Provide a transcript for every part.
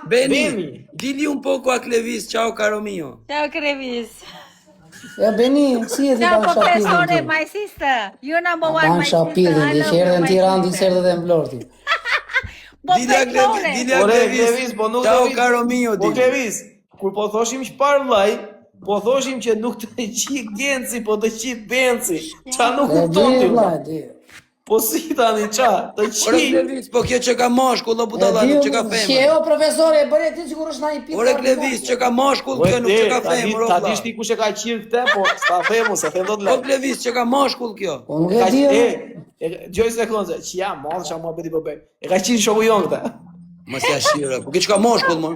Beni, dili un poco a Clevis, ciao caro mio. Ciao Clevis. Beni, si e ti Ciao ban professore, shapidin? my sister. You number one, Ban my sister. shapidin, I di love që you, erdhe në my Tiranë, di sister. se erdhe dhe në Vlorti. Dili a Clevis, ciao caro mio, Po dili. Clevis, kur po thoshim çfarë vllai, po thoshim që nuk të qi Genci, po të qi Benci. Ça nuk E kupton di, ti? vlla, e di. Po si tani ça? Të Ore qi. Clevis, po kjo që ka mashkull o budalla, nuk që ka Që femër. o profesore, e bëre ti sikur është na i pikë. Ore Clevis, që ka mashkull, kjo nuk që ka femër, o Ta vlla. dish ti kush e ka qirë këtë, po s'ta themu, se them do të Po lë. Clevis, që ka mashkull kjo. Po nuk e di. Gjoj se klonze, që ja, madhë që ma bëti po bëj. E ka qirë shoku jonë këta. Mos ja shira, po kjo që ka mashkull, më.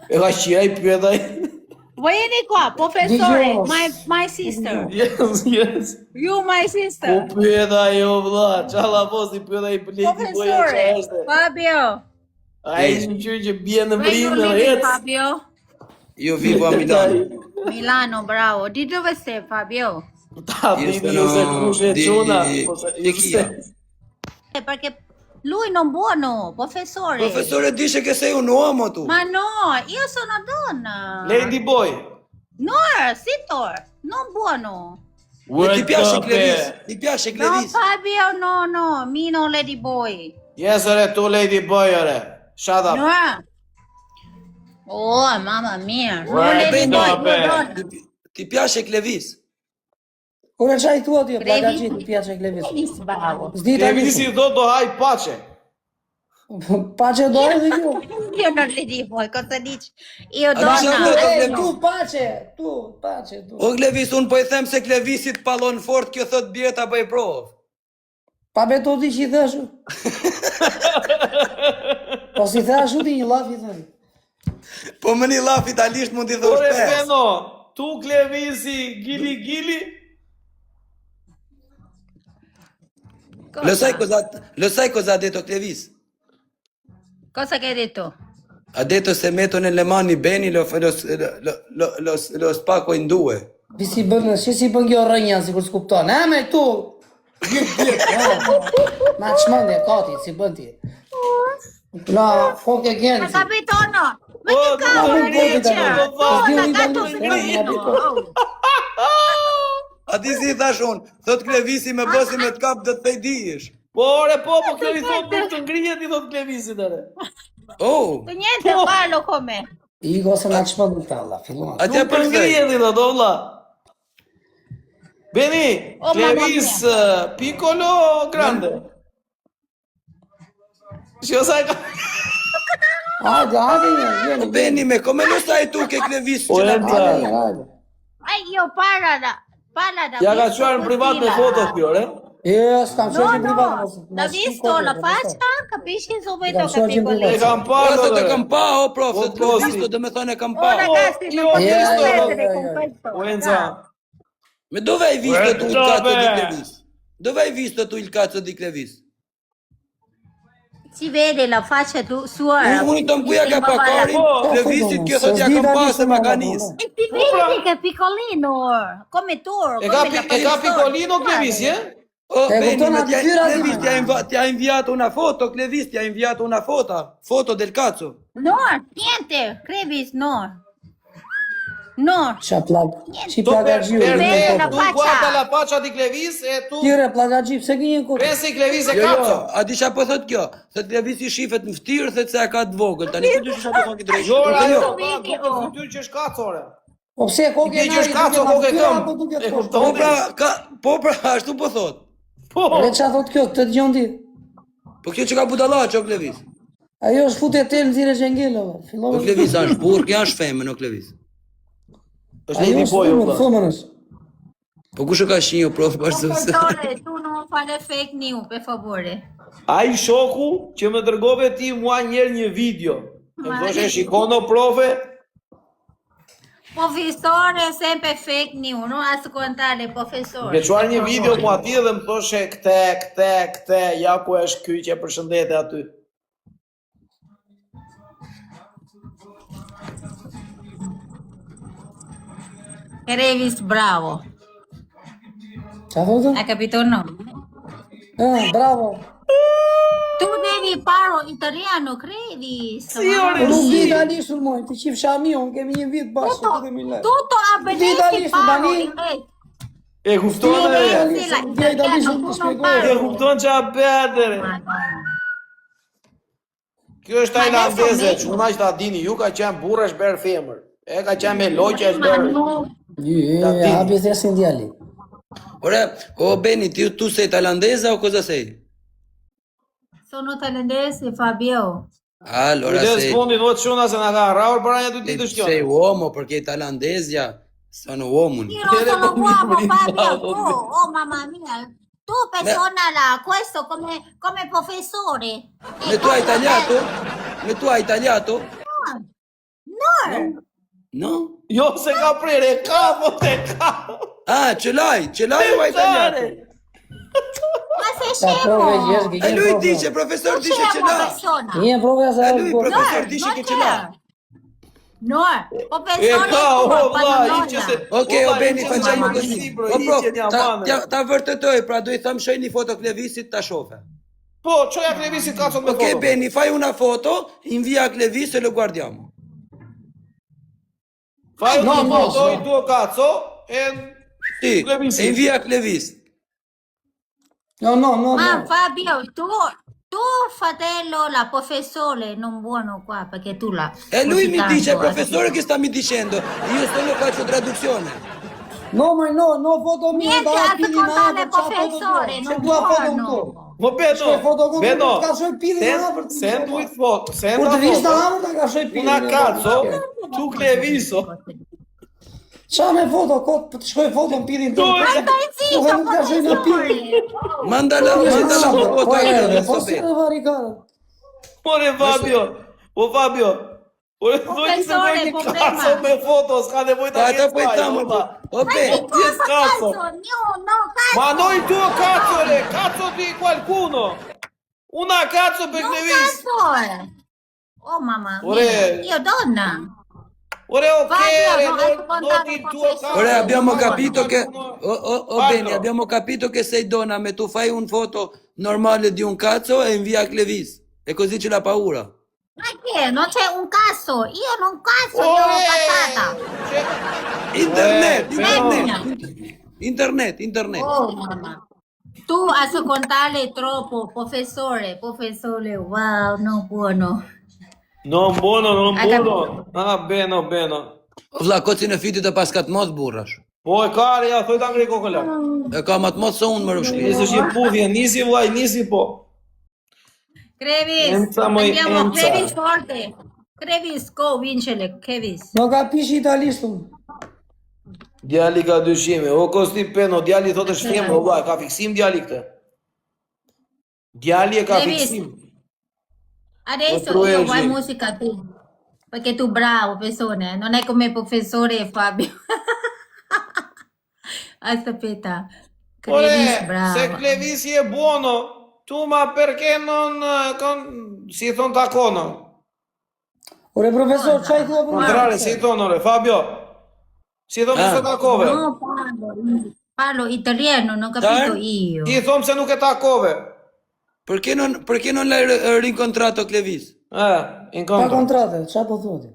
E ka qirë, ai pyet ai. Vajeni qua, professore, my sister. Yes. You my Po sister. pyet ai o vlla, çalla posti pyet ai bleti po e Professore, çështë. Fabio. Ai në qyrë që bie në Where you vrimë në living, jetë. Fabio? Io vivo a Milano. Milano, bravo. Di dove sei, Fabio? Ta Io dini jo se kush e di çuna. po se- di Chia. Perché lui non buono, professore. Professore dice che sei un uomo tu. Ma no, io sono donna. Lady boy. No, Sitor, non buono. E ti piace Clevis? Ti piace No, Clevis? Fabio, no, me no lady boy. Yes, ore, tu lady boy, ore. Shut up. No. Oh, mamma mia. No Right, lady boy, stop io it. donna. Ti piace Clevis? Ore çaj thua ti, plagaçi ti piace Clevis. Clevis, bravo. S'di Kemi tani. si do haj pace. Pace do edhe ju. Io non lady boy, cosa dici? Io diciamo donna. che- E tu pace, tu. O Clevis, unë po i them se Clevisit pallon fort, kjo thot bie ta bëj provë. Pa betodi që i thashu. Po si thashu ti një laf i thënë. Po më një laf italisht mund t'i thosh Ore, pes. Feno, tu Klevisi, gili. Lo sai cosa ha detto Clevis? Cosa che hai detto? Ha detto se metto nelle mani Beni lo spacco in due. Si bën, si bën kjo rrënja sikur s'kupton. Ha me tu. Ma çmendje kati si bën ti. La foke Ma Genci. capito o no? Ma Oh, che cavolo no, dice? no, Oh, no, la no, gatto no, finito. no, no, A ti si i thash unë, thot Clevisi me bosi me t'kap do të thej dijesh. Po, ore, po, Klevi thot nuk të ngrihet i thot Klevisit, ore. Oh, Niente, guardo come. I gosa na çmend ta alla, fillon. atje Nuk të për kthej. ngrihet i thot, o vlla. Beni, Oh, Klevis, piccolo, grande. Që sa e ka... Hajde, jeni. Beni me, come lo sai tu che Clevis Po, që na Enza. Hajde. Ai, io parla da Ja ka quar në privat me fotot kjo, ore. S'kam No, qenë në privat. l'ha visto la faccia, capisci subito che Sono in E privato. kam Po parë, thot e ore. kam pa, o prof, Po, thot l'ho posti. visto, do me thënë e kam Oh, pa. ragazzi, non io- posso Yeah, rispondere yeah, con yeah. questo. O Enza. Me dove hai visto tu il Guarda, cazzo di beh. Clevis? Dove hai visto tu il cazzo di Clevis? Si vede la faccia sua. Unë të mkuja ka pa karin, Po, Clevisit kjo thot ja kam pa se ma ka nis. E ti vedi che è piccolino, come tu, E come ka piccolino Klevis, je? Oh, Beni, kupton ma aty fyra Clevis di- ti ha inviato una foto, Clevis ti ha inviato una foto del cazzo. No, niente, Clevis, no. No. Ci plagaxhiu. Bene, la Tu faccia. guarda la faccia di Klevis e tu Tire plagaxhi, pse gjen kur? pensi Klevis e Jo, kapso. a di çfarë po thot kjo? Thot Clevisi shifet në ftyrë, thot se e ka të vogël. Tani ku dysh çfarë po thonë drejt. Jo, Jo. ajo, duke fytyr që është kacore. Po pse kokë I ke që shkaco, kokë këm. E Po kupton? pra, ashtu po thot. Po. Le çfarë thot kjo, këtë dëgjon ti? Po kjo që ka budalla o Clevis. Ajo është futet tel nxirë xhengelove. O Fillon. Clevis është burr, kjo është femër o Clevis. Është Ajo Lady është Boy, o vlla. fëmërës. Po kush e ka shinjë o prof bashkë se. Professore, tu non fare fake news, per favore. Ai shoku që më dërgove ti mua njerë një video. E më thoshe shikono profe, Professore, sempre fake news, non ascoltare il professore. me quar një video mua ti dhe më thoshe këte, ja ku është ky që përshëndete aty. Clevis, bravo. Çfarë thotë? Hai capito o no? Bravo. Tu devi Crevi paro italiano, crevi. Si ore Nuk si? di italisht moj, ti qif shami unë, kemi një vit bashkë, Tutto, të mi lejë. tutto a vedere italiano, paro Dani. inglese. E kupton e? Italisht, nuk di italisht, italiano, të tu non shpjegoj. E parli. kupton që a betere. Madonna. Kjo është tajlandeze, që una që ta dini, ju ka qenë burra është berë femër. E ka qenë me loqe është berë. Habi thjesht djali. Ora, o Beni, tu sei thailandese o cosa sei? Sono thailandese, Fabio. Allora Kujdes sei, fundit vot shuna se na ka rraur para një 2 ditësh kjo. sei uomo perché i thailandesi sono uomini. Io non sono uomo, Bene, Fabio, tu, bene. oh mamma mia. Tu persona là, questo come professore. Ma tu hai tagliato? Ma tu hai tagliato? No, No? Jo se ka prerë, ka po te ka. Ah, ce l'hai o hai tagliato? ma sei Ta prove scemo. gjesh, E lui dice, il professor Tu dice ce scemo l'ha. persona. Një prove se E është lui, gorë. professor, dice non che ce l'ha. No, E professore ka, o tuo, vlla, Madonna. iqe se... Ok, o Beni, facciamo così. Bro, O pro, iqe një amane. ta vërtetoj, pra do i tham shoj një foto Klevisit ta shofe. Po, qoja Klevisit ka qënë me Ok, foto. Beni, fai una foto, invia a Clevis e lo guardiamo. Fai No, una no, foto, no. il tuo cazzo, e... Sì, Clevis. e invia a Clevis. No, no, no, Ma no. Fabio, tu fratello, la professore non buono qua, perché tu la... E lui mi così dice, il tanto, professore che sta mi dicendo, io solo faccio traduzione. No, ma no foto mia, Niente, da ascoltare professore, Se non tua foto buono. këto. Mo Shkoj foto Beno, ku Beno, ka shoj pidhin në afër. send with foto, send Kur a të vish në foto. afër, ta ka shoj pidhin. Una cazzo, tu Cleviso. Qa me foto, kot, të shkoj foto në pidhin të. Tu- Stai zitto, Nuk ka shoj në pidhin. professore. Mandala foto Po anche erdhe, adesso po si bene. në varikare. Ore Fabio, o Fabio. Ore, dojnë se Profesore, dojnë problema. cazzo me foto, s'ka nevoj ta Ata po i thamë, o bene. Yes, cazzo. No, cazzo. Ma no il tuo cazzo, le cazzo di qualcuno. Una cazzo per Non Clevis. cazzo. Oh mamma Ore. mia, io donna. Ore ok, Fabio, no, hai non contato il con tuo questo. cazzo. Ora abbiamo Allora, capito che Fallo. bene, abbiamo capito che sei donna, ma tu fai un foto normale di un cazzo e invia a Clevis. E così c'è la paura. Ma che? Non c'è un cazzo. Io non cazzo, io ho patata. Internet, Meglio. internet. Oh mamma. Tu ascoltare troppo, professore, wow, no buono. Non buono, non Hai buono. Ah, bene, bene. Vlla, kocin e fitit e paskat mos burrash. Po e kari, ja, thoj ta ngri kokën lart. E ka ma të mos se unë më rëshkri. Nisi është një puthje, nisi vllai, nisi po. Crevis, Enza, moj, andiamo, Enza. Crevis forte. Crevis, go, vincele, Crevis. No ka pish italisht unë. Djali ka dyshime, o kosti peno, djali thotë është femër, o vllai, ka fiksim djali këtë. Djali e ka Crevis. fiksim. Adesso Otro io Elgi. vuoi musica tu. Perché tu bravo, persone, non è come professore Fabio. Aspetta. Crevis, Ore, bravo. se Clevisi è buono, tu ma perché non si thon takono? Ore profesor, çaj thua për Contrare, si thon ore, Fabio. Si thon se takove? No, parlo italiano, non ho capito Dai. io. Ti thon se nuk e takove. Perché non l'hai rincontrato Clevis? Pa Incontro. kontrate, qa po thua ti?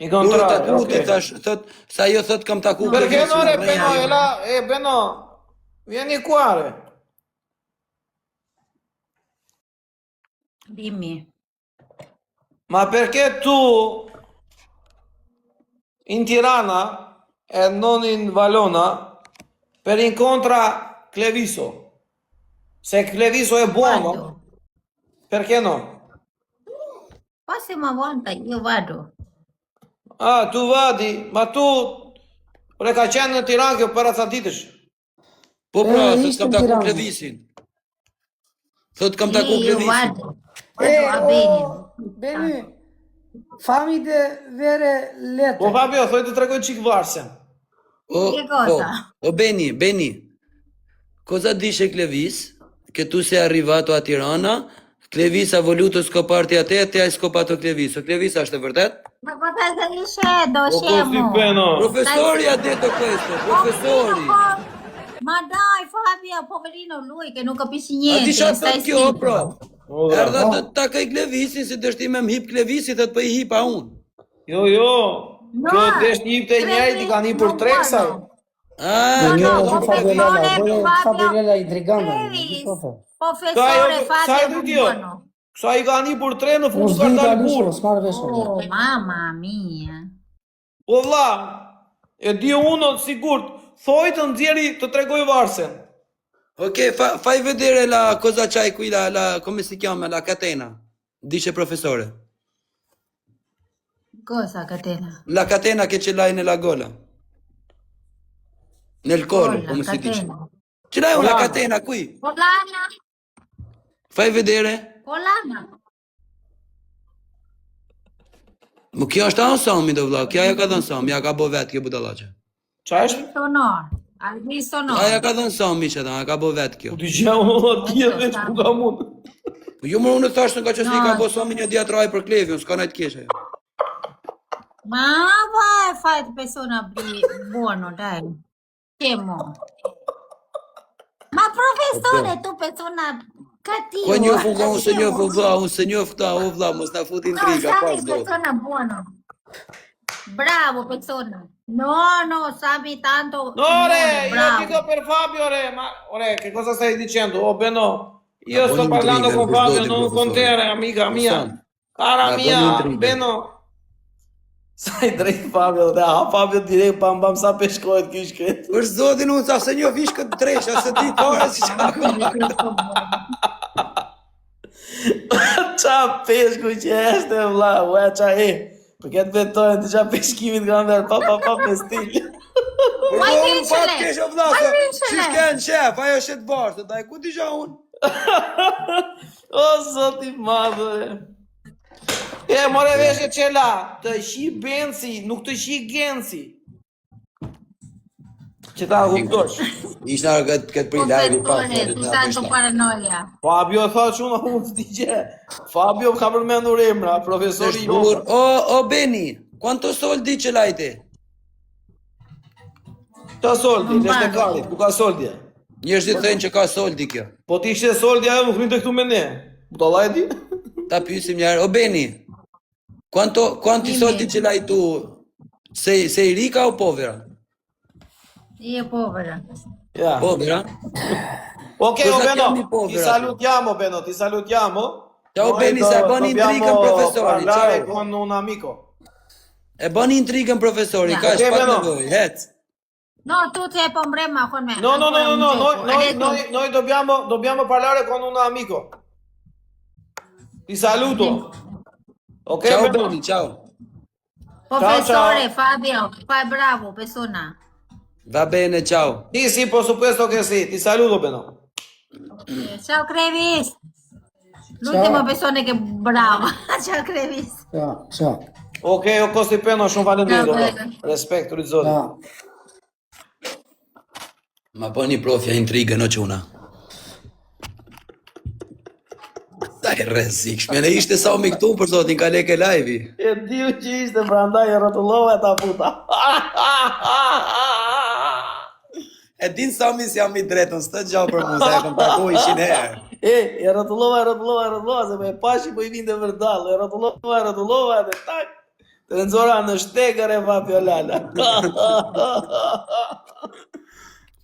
Incontrare, Tu ti ok. thash, thot, sa io thot kam taku Perché Clevisin, non è ma Beno, io- è là, Beno. Vieni qua. re. Dimmi. Ma perché tu in Tirana e non in Valona per incontra Cleviso? Se Cleviso è buono, Quando? perché no? Prossima volta io vado. Ah, tu vadi, ma tu ore ka qenë në Tiranë kjo para ca ditësh. Po pra, thot ishte kam në taku Tiranë. Clevisin. Thot kam taku Io Clevisin. vado. Vado a bene. Beni, fami dhe vere lete. Po Fabio, thoj të tregoj çik varsen. Che cosa? Beni, cosa dice Clevis? Che tu sei arrivato a Tirana, Clevis ha voluto scoparti a te e te hai scopato Clevis. Clevis është e vërtet? Ma cosa stai dicendo, O kosti scemo? peno. Professori ha detto questo, professori. Ma daj, Fabio, poverino lui che non capisci A niente. di çfarë stai thot kjo, zitto. pro? Ora, Erdha të takoj Klevisin, si dështi me m'hip Klevisi, thot po I hipa unë. Jo, No, kjo desh një të njëri, ti ka një për tre kësaj. Ah, No, Ognuno no, si fa due lella, professore poi fa Fabio due lella intrigante. Trevis, Ka professore jo, sa Fabio e non di io? buono. Kësa I ka një për tre, në Non fund ka sdita dalë lì burë. su, smart verso. Oh, mamma mia. O vlla, e di unë sigurt, thoj të nxjerri të tregoj varsen. Ok, fai vedere la cosa c'hai qui, come si chiama, la catena. Dice professore. Cosa catena? La catena che ce l'hai nella gola. Nel collo, Gola, come si dice. catena. Ce l'hai una Colana. catena qui? Polana? Fai vedere. Polana? Më kjo është ansami do vlla, kjo ajo ka dhënë sami, ja ka bo vetë kjo budallaqe. Qa është? Sonor. Hai visto no? Aja ka dhënë sami që ta, ja ka bo vetë kjo. U t'i gjë unë atje veç ku ka mund. Po jo më unë thashtë nga që s'li No. ka bo sami një diatraj për Klevion, s'ka najtë keshe. Ma vai, fai persona buono, dai. Temo. Ma professore, tu persona cattivo. Ko një fuga, unë se një fuga, unë se një fëta, o vlla, mos na fut No, intriga, Sami pas do. persona buono. Bravo persona. No, Sami tanto No, re, amore, io bravo. dico per Fabio, re, ma ore, che cosa stai dicendo? Oh, Beno, io Ma sto buon parlando intriga, con Fabio, ricordi, non con te, professore. re, amica Lo mia. sanno. Cara Ma buon mia, intriga. Beno. Sai drejt Fabio, dhe Fabio direkt pam sa peshkohet ky shkret. Për zotin unë sa se një vish këtë dresha, se ti fare si qa ka. Qa peshku që është vlla, ua qa e. Për këtë betojnë të qa peshkimit ka mërë pa me stil. Por Vaj do unë vincele! pat kesha vlla, Vaj se vincele! që shken qef, ajo shetë bashkë, daj ku t'i gja unë? O, zoti madhe. E, more veshe qela, të shi bensi, nuk të shi gensi. Që ta kuptosh. Ishna këtë prej lajri pa. Professore, tu tanto paranoia. Fabio tha që unë t'i gje. Fabio ka përmendur emra, profesori Shtur, jo. o Beni, quanto soldi ce l'hai te? Qa soldi, leshte karit, ku ka soldi? Njerëzit thënë që ka soldi kjo. Po ti ishte soldi ajo nuk rinte këtu me ne. Budalla e di? Ta pyesim njerë, o Beni, quanti soldi ce l'hai tu? Sei ricca o povera? Io povera. Ja. Povera? Ok, Cosa o Beno, chiami ti povera? salutiamo Beno, ti salutiamo. Ciao, Noi Beni, sai, buon intrigă, professori, parlare ciao. con un amico. E bani intrigën profesori, Ja. ka Ok, shpat Beno. nevoj, hec. No, tu sei problema con me. No, ancora un poco. Adesso- noi dobbiamo parlare con un amico. Ti saluto. Ok, Ciao Beno? Beni, ciao. Professore ciao. Fabio, fai bravo, persona. Va bene, ciao. Sì, por supuesto che sì. Ti saluto, Beno. Ciao Crevis. L'ultima persona che è brava. Ciao Crevis. Ciao, ciao. Ok, o Kosti Peno, shumë faleminderit. Ciao, o. Beno. Respekt, Rizoti. Ciao. Ma bani profja intrigën o quna. Ta e rrezikshme, ne ishte sa mi këtu për zotin, ka leke live-i. E diu që ishte prandaj e rrotullova ta puta. E din sa mi si jam i dretën, s'të gjau për mu, se e kom taku 100 herë. E rrotullova, se me pashi po I vinte vërdall, e rrotullova dhe tak. Të nxora në shtekër e Fabio Lala.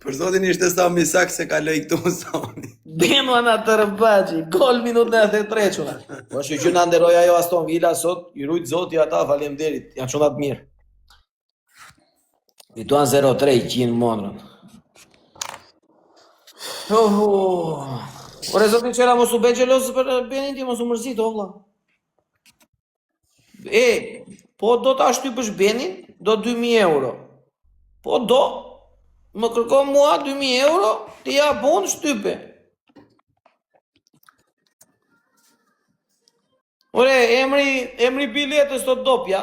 Për zotin ishte sa mi sak se ka lej këtu sami. Beno ana tërbaçi, gol minut 93 çuna. Po shqy që na nderoj ajo Aston Villa sot, I rujt Zoti ata, faleminderit, janë çuna të mirë. Fituan 0-3 qinë monrën. Ore Zoti qera mos u bë xheloz për Benin ti mos u mërzit o vlla. E, po do ta shtypësh Benin, do 2000 euro. Po do, më kërkon mua 2000 euro, ti ja bon shtype. Ore, emri biletës të dopja,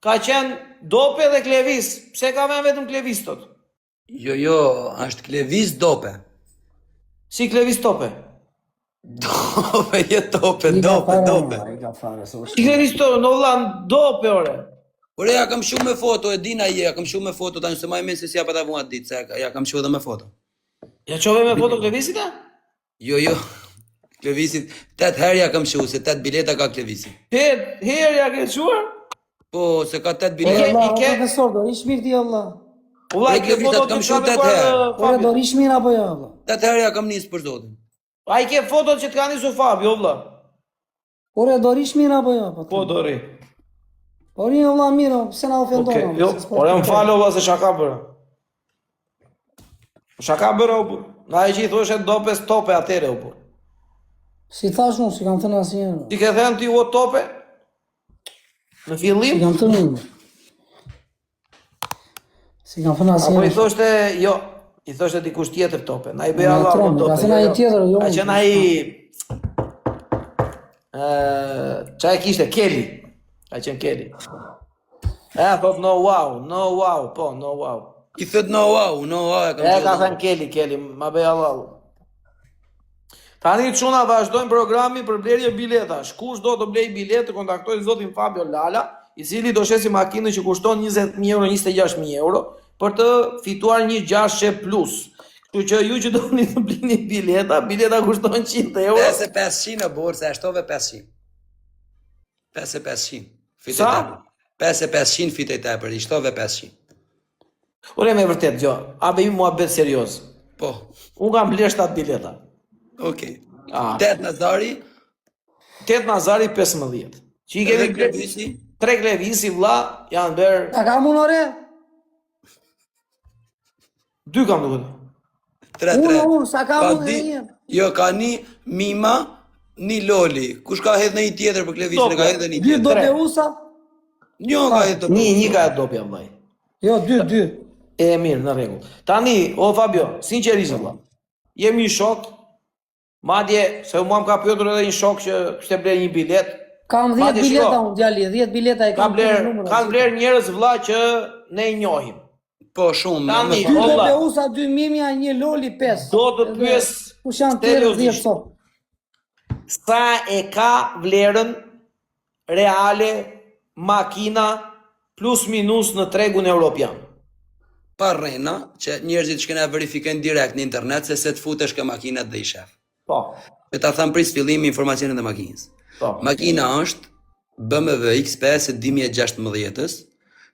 ka qenë dope dhe Klevis, pse ka vënë vetëm Klevis tot? Jo, është Klevis dope. Si Klevis tope? Dope, je dope, I ka dope, fare, dope. I ka fare, so Si Klevis tope, në vëllan dope, ore. Ore, ja kam shumë me foto, e dina je, ja kam shumë me foto, tani se ma e me se si ja pa ta vua ditë, se ja kam shumë edhe me foto. Ja qove me foto Klevisit e? Jo, Klevisit, 8 herë ja kam shumë, se 8 bileta ka Klevisit. 8 herë ja ke quar? Po, se ka 8 Ore, bileta. Allah, i ke- profesor, do rish mirë ti, Allah. Ulla, Ore, ke Klevisit foto kam që shumë ka 8 herë. dërguar Ore, do Fabio? rish mirë apo jo, Allah? 8 herë ja kam nisë për zotin. A i ke fotot që t'ka nisu Fabio, vlla? Ore, do rish mirë apo jo? Po, dori. Po ri, Allah, mirë, pse na ofendon? Okej, jo, ore më falë vlla se shaka bërë. Shaka bërë, o bur. Na e që i thoshe dope stope atere, o bur. Si thash unë, si kam thënë asnjëherë. Ti ke thënë ti o tope? Në Si fillim? kam thënë unë. Si kam thënë Apo i asnjëherë. thoshte, jo, i thoshte dikush tjetër tope. Na i bëja Na Allah tronë, tope. ka thënë ai tjetër, jo Ka unë. qenë ai... Qa e kishte? Kelly. Ka qenë Kelly. Thot no wow, po, no wow. I thët no wow, ja kam Ka shumë. thënë Kelly, ma bëja Allah. Tani çuna vazhdojmë programin për blerje biletash. Kush do të blej biletë, kontaktoj zotin Fabio Lala, i cili do shesi makinën që kushton 20.000 euro, 26.000 euro, për të fituar një 600 plus. Kështu që ju që doni të blini bileta kushton 100 euro. 500 në borë, se ashtove 500. 500. Fitej Sa? tepër. 500 fitej tepër, i shtove 500. Ore me vërtet, jo, abe ju mua bet serioz. Po, Unë kam bler 7 bileta. okej. Ah. 8 Nazari, 8 Nazari 15. Që i kemi edhe Klevisi. 3 Klevisi, vlla, janë bërë... A kam unë, ore? 2 kam duket. 3-3. Unë, sa kam Ka unë di- e një. Jo, ka një Mima, një Loli. Kush ka hedhë në një tjetër për Klevisin, e ka hedhë një 2 tjetër. do të usa? Një ka hedhë të Një ka e dopja, vllai. Jo, 2. E mirë, në rregull. Tani, o Fabio, sinqerisht valla. Jemi shok. Madje se mua më ka pyetur edhe një shok që kishte bler një bilet. Kam 10 Madje bileta shiko, unë, djali, 10 bileta e Ka kam bler, numrat. kanë bler njerëz vlla që ne i njohim. Po, shumë. Tani, më 2 fal. o, do vlla. të usa, 2 mimja, 1 loli, 5. Do të pyes Kush janë tjerë 10 seriozisht. sot? Sa e ka vlerën reale makina plus minus në tregun evropian. Pa rrena, që njerëzit shkena verifikojnë direkt në internet se të futesh ke makinat dhe i shef. Po. Me ta tham pris fillimi informacionet e makinës. Po. Makina është BMW X5 e 2016-ës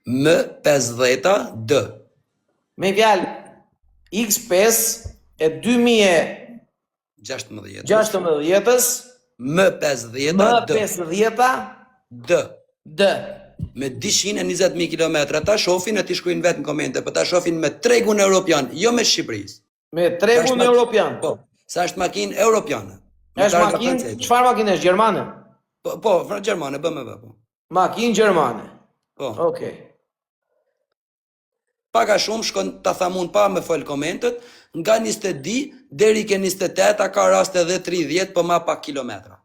M50D. Me fjalë X5 e 2016-ës 16-ës M50D. M50 D. Me 220.000 kilometra. Ta shofin e ti shkruajnë vetë në komente, po ta shofin me tregun europian, jo me Shqipërisë. Me tregun evropian. Po, sa është makinë europiane. Është makinë, çfarë makinë është gjermane? Po, gjermane, BMW, po. Makinë gjermane. Po. Okej. Paka shumë shkon ta thamun pa me fol komentet, nga 20 deri ke 28 ka raste edhe 30, po ma pak kilometra.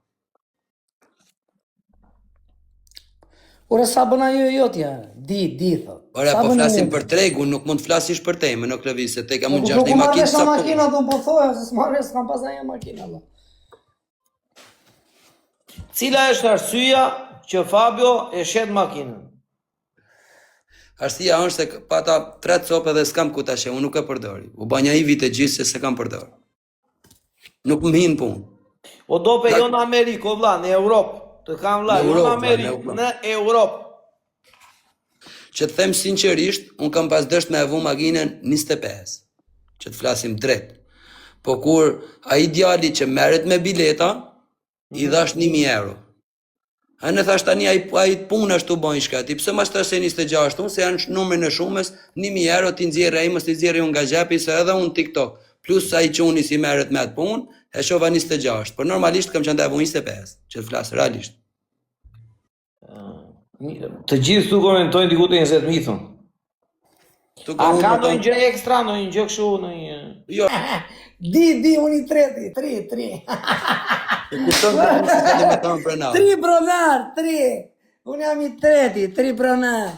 Ore, sa bëna jo tja? Di, thot. Ore, Sa po bëna flasim ju? për tregun, nuk mund të flasish për temën, no Klevis, se te ka mund Po, gjash ku një marrë makinë sa sa makina, do po thoja, se s'marrë, s'kam pas një makina, Allah. Cila është arsyeja që Fabio e shet makinën? Arsyeja është se pata 3 copë dhe s'kam ku ta sheh, unë nuk e përdori. U banja i vite gjithë se s'e kam përdor. Nuk më hin punë. O dope jo në Amerikë, o vlla, në Europë. Të kam vlla, Në jo në Europë, Amerikë, vlla, në Europë. Që të them sinqerisht, unë kam pas dësht me avu makinën 25, që të flasim drejt. Po kur ai djali që merret me bileta, i dhash 1.000 euro. A në thash tani ai punë ashtu bën shkati, pse mas të se 26, unë se janë numrin e shumës, 1.000 euro ti nxjerrë ai, mos ti nxjerrë unë nga xhepi se edhe unë TikTok. Plus ai çuni si merret me atë punë, e shova 26, por normalisht kam qenë të avu 25, që të flas realisht. Të gjithë tu komentojnë diku të 20.000 thon. Tu A unë ka më ndonjë gjë ekstra, ndonjë gjë kështu, ndonjë... Jo, Di, unë i treti, 3. e kupton se unë si të më tonë për na. 3 bronar, 3. Unë jam i treti, 3 bronar.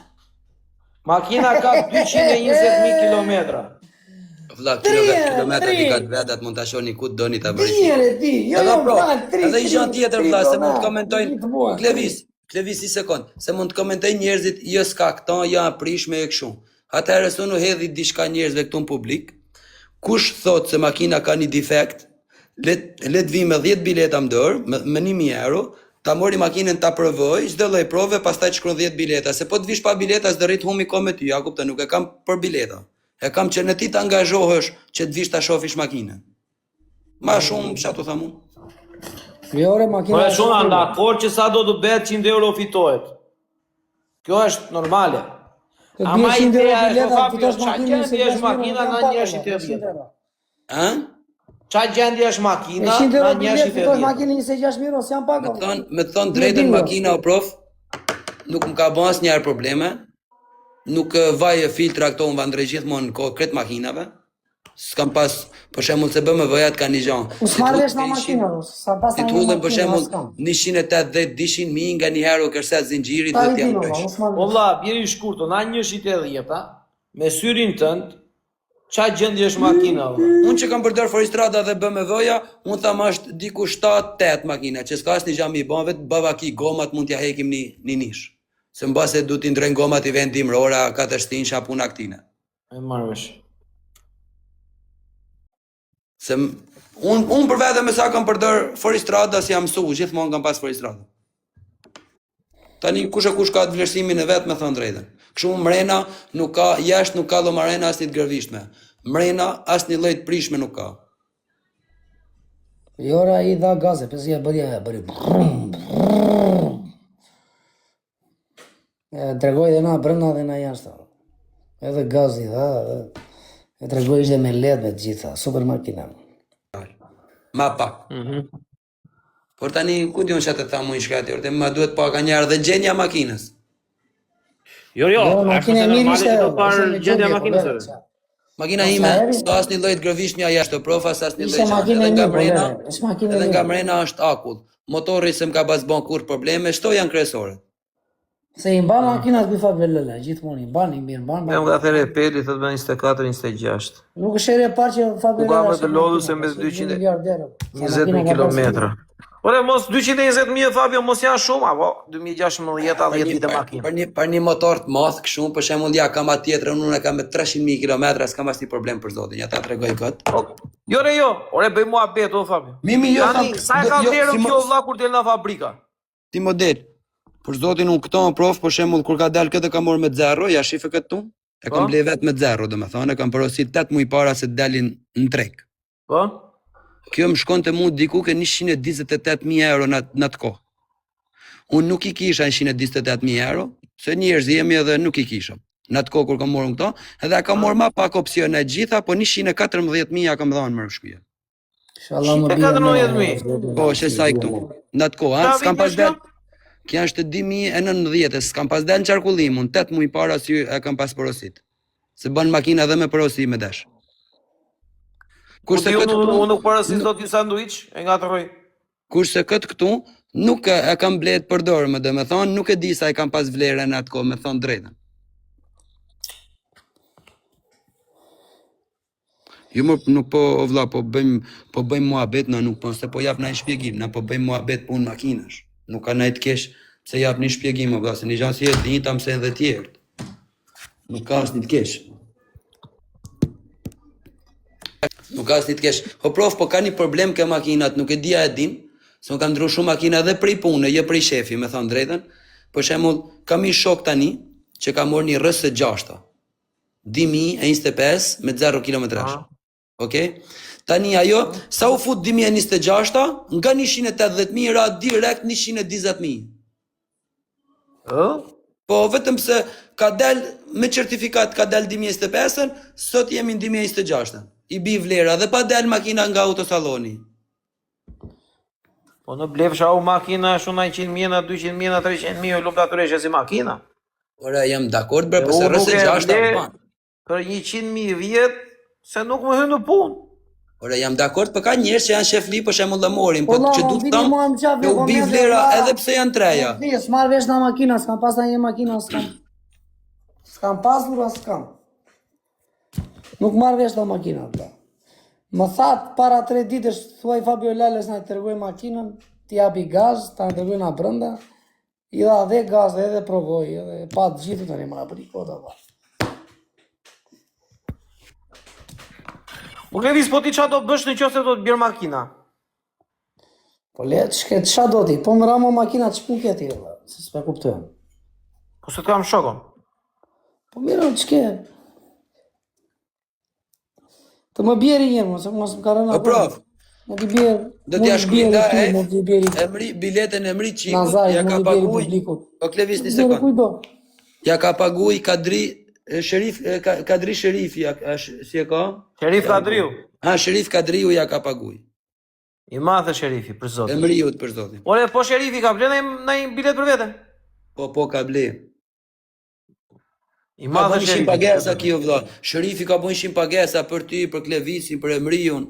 Makina ka 220.000 kilometra. Vlla, Tri, kilometra tri. ti ka vetat mund ta shohni ku doni ta Di, bëni. ere, di. Jo, Edhe jo, pro, fal, 3. edhe i gjën tjetër vlla se mund të komentojnë Klevis. Lëviz një sekond, se mund të komentoj njerëzit, jo s'ka këta, ja prishme e kështu. Atëherë s'u hedhi diçka njerëzve këtu në publik. Kush thot se makina ka një defekt, le të vi me 10 bileta më dorë, me 1000 euro, ta mori makinën ta provoj, çdo lloj prove, pastaj shkruan 10 bileta, se po të vish pa bileta s'do rrit humi kohë me ty, ja kupton, nuk e kam për bileta. E kam që në ti të angazhohesh që të vish ta shofish makinën. Ma shumë, çfarë të them unë? Jo, ore, makina... Po e shona nga akord që sa do të bëhet 100 euro fitohet. Kjo është normale. Ama ideja është, Fabio, qa gjendje është makina në 1.80? Qa gjendje është makina në 1.80? Fitosh makinë 26 euro, s'jam pak. Me të thonë drejtën makina o prof, nuk më ka bën asnjëherë probleme, nuk vaje filtra këto unë vandrej gjithmonë konkret makinave, s'kam pas, për shembull se BMW-jat kanë një gjë. Usmarrësh në makinë, sa pas Ti thullën për shembull 180 dishin mi nga një herë kërset zinxhirit do t'ja ndrysh. Olla, bjeri shkurto, na 1.70, me syrin tënd, qa gjendje është makina? Unë që kam përdor Foristrada dhe BMW-ja, unë tham është diku 7-8 makina, që s'ka asnjë gjë më i bën, vetë bavaki gomat mund t'ja hekim një nish. Se mbase du t'i ndrojnë gomat i vend dimrora, 4 stinsha puna këtine. E marrësh. Se unë për vete me sa kam përdor Foristrada si jam mësu, gjithmonë kam pas Foristrada. Tani kush ka të vlerësimin e vet me thënë drejtën. Kështu mrena nuk ka, jashtë nuk ka llomarena asnjë të gërvishtme. Mrena asnjë lloj të prishme nuk ka. Jo, ora i dha gaze, pse ja bëri. E tregoj dhe na brenda dhe na jashtë. Edhe gazi dha, e tregoj ishte me LED me të gjitha, super makina. Ma pak. Por tani, ku diun që të thamu i shkati, orte ma duhet pak njerë dhe gjenja makinës. Jo, makina e mirë ishte, do parë gjendja e makinës. Makina ime, s'ka asnjë lloj të gërvishtmja jashtë profa, asnjë lloj makina edhe e nga mirë, mrena, është makina e edhe nga mirë. mrena është akull. Motorri se m'ka pas bën kur probleme, shto janë kryesore. Se i mban makinat ky Fabio Lele, gjithmonë i mban, i mirë mban. E nga thërë e peli, thët me 24-26. Nuk është ere parë që Fabio Ku ka Lele... më të lodhur se mes 20.000 kilometra. Ore, mos 220.000 Fabio, mos janë shumë, apo 2016 10 vite makinë. Për një motor të madh kështu, për shembull ja kam atë tjetër, unë e kam me 300.000 kilometra, s'kam asnjë problem për zotin, ja ta tregoj kët. Jo, ore bëj muhabet o Fabio. Mimi jo Tani, sa e ka vlerën kjo vlla kur del nga fabrika? Ti model. Për zotin unë këto prof, për shembull kur ka dal këtë kam marrë me 0, ja shifë këtu. E kam ble vetë me 0, domethënë, e kam porosit 8 muaj para se të dalin në treg. Po? Kjo më shkon të mu diku ke 128.000 euro në atë kohë. Unë nuk i kisha 128.000 euro, se njerëz jemi edhe nuk i kisha. Në atë kohë kur kam morën këto, edhe kam marrë ma pak opsione gjitha, po 114.000 ja kam dhënë më shkuje. Inshallah më bie. 14.000. Po, është sa i këtu. Në atë kohë, s'kam pas dal. Kjo është 2019, s'kam pas dal në qarkullim, unë 8 muaj para si e kam pas porosit. Se bën makina dhe me porosi me dash. Kurse këtë unë nuk parasis do t'ju sanduiç, e nga të roj. Kurse këtë këtu, nuk e kam blet përdorë, më dhe me thonë, nuk e di sa e kam pas vlerën në atë kohë, me thonë drejtën. Jo më nuk po, o vlla, po bëjmë muhabet, na nuk po, se po jap na një shpjegim, na po bëjmë muhabet punë makinash. Nuk ka na të kesh, pse jap një shpjegim, o vlla, se një gjanë si e dinjta mëse edhe tjerët. Nuk ka asnjë të kesh. Nuk ka asnjë të kesh. O prof, po ka një problem ke makinat, nuk e dia e din, se unë kam ndryshuar shumë makina dhe prej pune, jo prej shefi, me thonë drejtën. Për shembull, kam një shok tani që ka marrë një RS6, 2025 me 0 kilometrash. Okej? Tani ajo, sa u fut 2026, nga 180.000 ra direkt 120.000. Po vetëm se ka dal me certifikat ka dal 2025-ën, sot jemi në 2026-ën. I bi vlera dhe pa dal makina nga autosalloni. Po në blefsha u makina shuna 100.000, 200.000, 300.000, lupta të reshe si makina. Ora jam dakord bre, po se RS6 ban. Për 100.000 vjet, se nuk më hyn në punë. Ora jam dakord, po ka njerëz që janë shefli për shembull dhe morin, po që du të them, me u bi vlera edhe pse janë treja. S'marr vesh në makina, s'kam pas një makina, s'kam pasur as s'kam. Nuk marr vesh në makina ata. Më thatë para 3 ditësh thuaj Fabio Lales na tregoi makinën, ti japi gaz, ta tregoi na brenda. I dha dhe gaz, edhe provoj, edhe pa të gjithë tani më na bëri kota pa. Po Klevis, po ti çfarë do bësh nëse do të bjerë makina? Po le të shket, ç'a do ti? Po më ramo makina ç'pun ke ti valla, se s'pa kuptoj. Po se të kam shokon. Po mirë, ç'ke? Të më bjeri një mos më ka rënë. Po prof, Më t'i bjerë. do t'ja shkruaj nga Më t'i bjeri. emri, biletën e emri çikut, Nazaj, ja më ka t'i bjeri paguaj. publikut. Po Klevis një Bjeri sekond. kujdo. Ja ka paguaj Kadri Sherif Kadri Sherifi, si e ka? Sherif Kadriu. Ha, Sherif Kadriu ja ka paguaj. I madhe Sherifi, për zotin. Emriut për zotin. Ore, po Sherifi ka blerë ndaj bilet për vete? Po ka ble. I Ka madhe bën shim Sherifi. pagesa kjo vëlla. Sherifi ka bën shim pagesa për ty, për Klevisin, për Emriun.